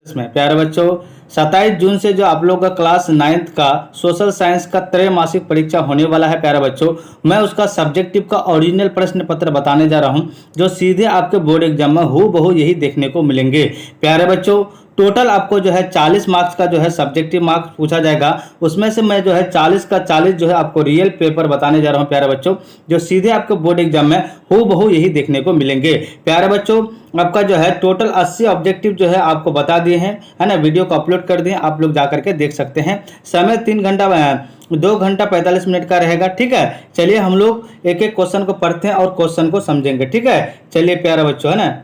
इसमें प्यारे बच्चों 27 जून से जो आप लोग का क्लास 9th का सोशल साइंस का त्रैमासिक परीक्षा होने वाला है प्यारे बच्चों। मैं उसका सब्जेक्टिव का ओरिजिनल प्रश्न पत्र बताने जा रहा हूं जो सीधे आपके बोर्ड एग्जाम में हूबहू यही देखने को मिलेंगे। प्यारे बच्चों टोटल आपको जो है 40 मार्क्स का जो है सब्जेक्टिव मार्क्स पूछा जाएगा, उसमें से मैं जो है 40 का 40 जो है आपको रियल पेपर बताने जा रहा हूं प्यारे बच्चों, जो सीधे आपके बोर्ड एग्जाम में हूबहू यही देखने को मिलेंगे। प्यारे बच्चों आपका जो है टोटल 80 ऑब्जेक्टिव जो है आपको बता दिए हैं, है ना, वीडियो को अपलोड कर दिए, आप लोग जाकर के देख सकते हैं। समय 2 घंटा 45 मिनट का रहेगा। ठीक है, चलिए हम लोग एक एक क्वेश्चन को पढ़ते हैं और क्वेश्चन को समझेंगे। ठीक है, चलिए प्यारे बच्चों, है ना,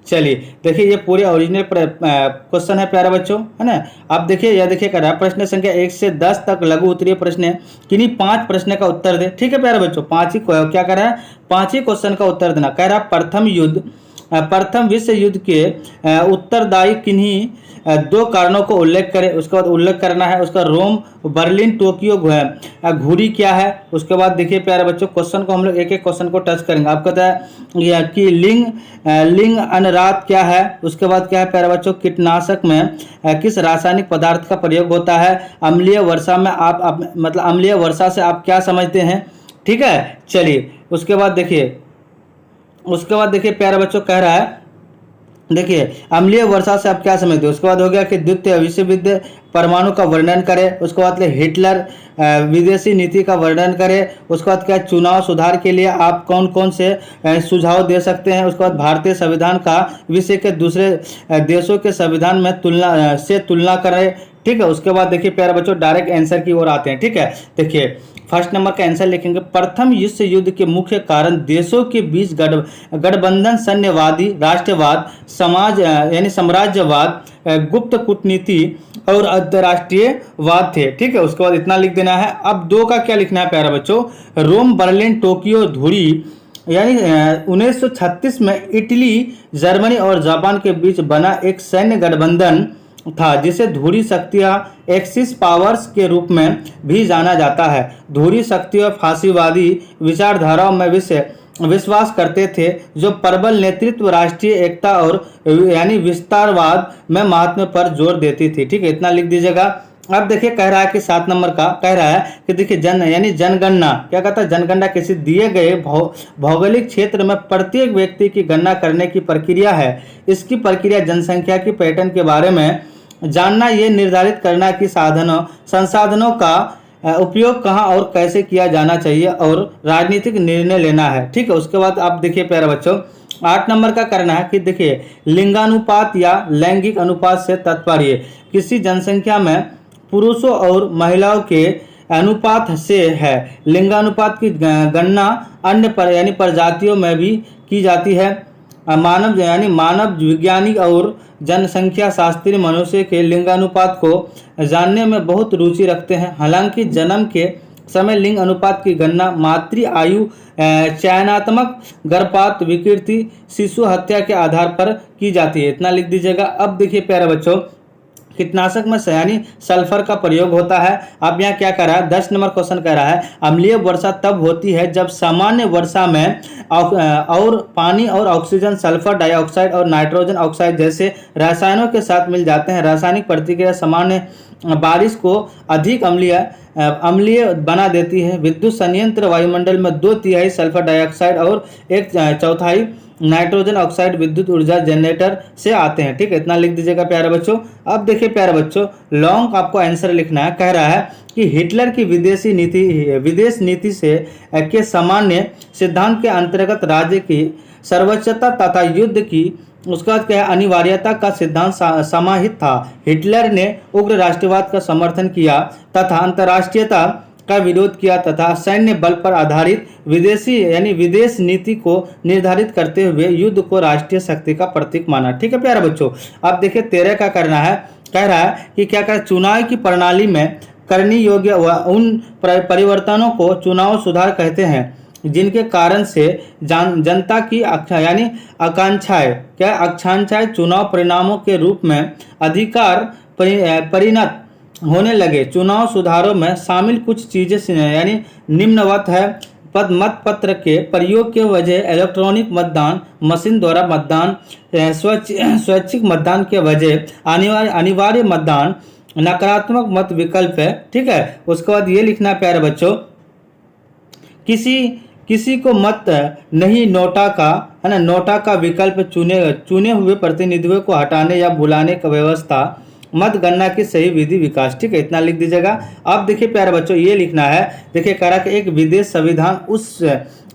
चलिए देखिए ये पूरे ओरिजिनल क्वेश्चन है प्यारे बच्चों, है ना। आप देखिए, यह देखिए कर रहा है प्रश्न संख्या 1 से 10 तक लघु उत्तरीय प्रश्न है, किन्हीं 5 प्रश्न का उत्तर दे। ठीक है प्यारे बच्चों, 5 ही क्या कर रहा है, 5 ही क्वेश्चन का उत्तर देना। कह रहा है प्रथम विश्व युद्ध के उत्तरदायी किन्हीं 2 कारणों को उल्लेख करें। उसके बाद उल्लेख करना है उसका रोम बर्लिन टोक्यो घुड़ी क्या है। उसके बाद देखिए प्यारे बच्चों क्वेश्चन को हम लोग एक एक क्वेश्चन को टच करेंगे। आपको पता है कि लिंग अनुराग क्या है। उसके बाद क्या है प्यारे बच्चों, कीटनाशक में किस रासायनिक पदार्थ का प्रयोग होता है। अम्लीय वर्षा में आप मतलब अम्लीय वर्षा से आप क्या समझते हैं। ठीक है, चलिए उसके बाद देखिए प्यारे बच्चों कह रहा है, देखिए अम्लीय वर्षा से आप क्या समझते हो। उसके बाद हो गया कि द्वितीय विश्व युद्ध परमाणु का वर्णन करें। उसके बाद हिटलर विदेशी नीति का वर्णन करें। उसके बाद क्या चुनाव सुधार के लिए आप कौन कौन से सुझाव दे सकते हैं। उसके बाद भारतीय संविधान का विश्व के दूसरे देशों के संविधान में तुलना करें। ठीक है, उसके बाद देखिए प्यारे बच्चों डायरेक्ट आंसर की ओर आते हैं। ठीक है, देखिए फर्स्ट नंबर का आंसर लिखेंगे, प्रथम विश्व युद्ध के मुख्य कारण देशों के बीच गठबंधन, सैन्यवादी राष्ट्रवाद, साम्राज्यवाद, गुप्त कूटनीति और अंतर्राष्ट्रीयवाद थे। ठीक है, उसके बाद इतना लिख देना है। अब 2 का क्या लिखना है प्यारे बच्चों, रोम बर्लिन टोक्यो धुरी, यानी 1936 में इटली, जर्मनी और जापान के बीच बना एक सैन्य गठबंधन था जिसे धुरी शक्तियां एक्सिस पावर्स के रूप में भी जाना जाता है। धुरी शक्तियां फांसीवादी विचारधाराओं में विश्वास करते थे जो प्रबल नेतृत्व, राष्ट्रीय एकता और यानी विस्तारवाद में महात्मा पर जोर देती थी। ठीक है, इतना लिख दीजिएगा। अब देखिए कह रहा है कि 7 नंबर का कह रहा है कि देखिए जनगणना क्या कहता है, जनगणना किसी दिए गए भौगोलिक क्षेत्र में प्रत्येक व्यक्ति की गणना करने की प्रक्रिया है। इसकी प्रक्रिया जनसंख्या की पैटर्न के बारे में जानना, ये निर्धारित करना कि संसाधनों का उपयोग कहाँ और कैसे किया जाना चाहिए और राजनीतिक निर्णय लेना है। ठीक है, उसके बाद आप देखिए प्यारे बच्चों 8 नंबर का करना है कि देखिए लिंगानुपात या लैंगिक अनुपात से तात्पर्य किसी जनसंख्या में पुरुषों और महिलाओं के अनुपात से है। लिंगानुपात की गणना अन्य यानी प्रजातियों में भी की जाती है। मानव विज्ञानी और जनसंख्या शास्त्री मनुष्य के लिंगानुपात को जानने में बहुत रुचि रखते हैं। हालांकि जन्म के समय लिंग अनुपात की गणना मातृ आयु, चयनात्मक गर्भपात, विकृति, शिशु हत्या के आधार पर की जाती है। इतना लिख दीजिएगा। अब देखिए प्यारे बच्चों कीटनाशक में यानी सल्फर का प्रयोग होता है। अब यहाँ क्या कर रहा है, 10 नंबर क्वेश्चन कह रहा है अम्लीय वर्षा तब होती है जब सामान्य वर्षा में और पानी और ऑक्सीजन, सल्फर डाइऑक्साइड और नाइट्रोजन ऑक्साइड जैसे रसायनों के साथ मिल जाते हैं। रासायनिक प्रतिक्रिया सामान्य बारिश को अधिक अम्लीय बना देती है। विद्युत संयंत्र वायुमंडल में 2/3 सल्फर डाइऑक्साइड और 1/4 नाइट्रोजन ऑक्साइड विद्युत ऊर्जा जनरेटर से आते हैं। ठीक है, इतना लिख दीजिएगा प्यारे बच्चों। अब देखिए प्यारे बच्चों लॉन्ग आपको आंसर लिखना है। कह रहा है कि हिटलर की विदेश नीति से के सामान्य सिद्धांत के अंतर्गत राज्य की सर्वोच्चता तथा युद्ध की उसका क्या अनिवार्यता का सिद्धांत समाहित था। हिटलर ने उग्र राष्ट्रवाद का समर्थन किया तथा अंतर्राष्ट्रीयता का विरोध किया तथा सैन्य बल पर आधारित विदेश नीति को निर्धारित करते हुए युद्ध को राष्ट्रीय शक्ति का प्रतीक माना। ठीक है प्यारे बच्चों, अब देखिए 13 का करना है। कह रहा है कि क्या कर चुनाव की प्रणाली में करने योग्य उन परिवर्तनों को चुनाव सुधार कहते हैं जिनके कारण से जनता की आकांक्षाएं चुनाव परिणामों के रूप में अधिकार परिणत होने लगे। चुनाव सुधारों में शामिल कुछ चीजें निम्नवत है मत पत्र के प्रयोग के वजह इलेक्ट्रॉनिक मतदान मशीन द्वारा मतदान, स्वैच्छिक मतदान के वजह अनिवार्य मतदान, नकारात्मक मत विकल्प है। ठीक है, उसके बाद ये लिखना है प्यारे बच्चों, किसी को मत नहीं नोटा का, है ना, नोटा का विकल्प चुने हुए प्रतिनिधियों को हटाने या बुलाने का व्यवस्था, मतगणना की सही विधि विकास। ठीक है, इतना लिख दीजिएगा। अब देखिए प्यारे बच्चों ये लिखना है, देखिए कह रहा कि एक विदेश संविधान उस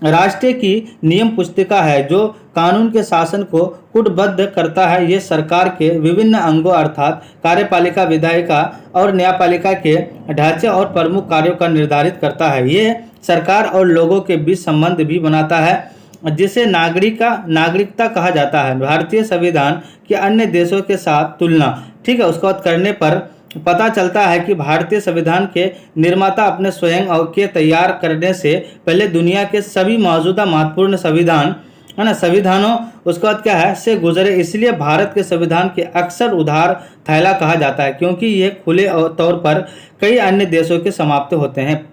राष्ट्र की नियम पुस्तिका है जो कानून के शासन को कूटबद्ध करता है। ये सरकार के विभिन्न अंगों अर्थात कार्यपालिका, विधायिका और न्यायपालिका के ढांचे और प्रमुख कार्यों का निर्धारित करता है। ये सरकार और लोगों के बीच संबंध भी बनाता है जिसे नागरिकता कहा जाता है। भारतीय संविधान के अन्य देशों के साथ तुलना, ठीक है, उसके बाद करने पर पता चलता है कि भारतीय संविधान के निर्माता अपने स्वयं के तैयार करने से पहले दुनिया के सभी मौजूदा महत्वपूर्ण संविधान, है ना, संविधानों उसके बाद क्या है से गुजरे। इसलिए भारत के संविधान के अक्सर उधार थैला कहा जाता है क्योंकि ये खुले तौर पर कई अन्य देशों के समाप्त होते हैं।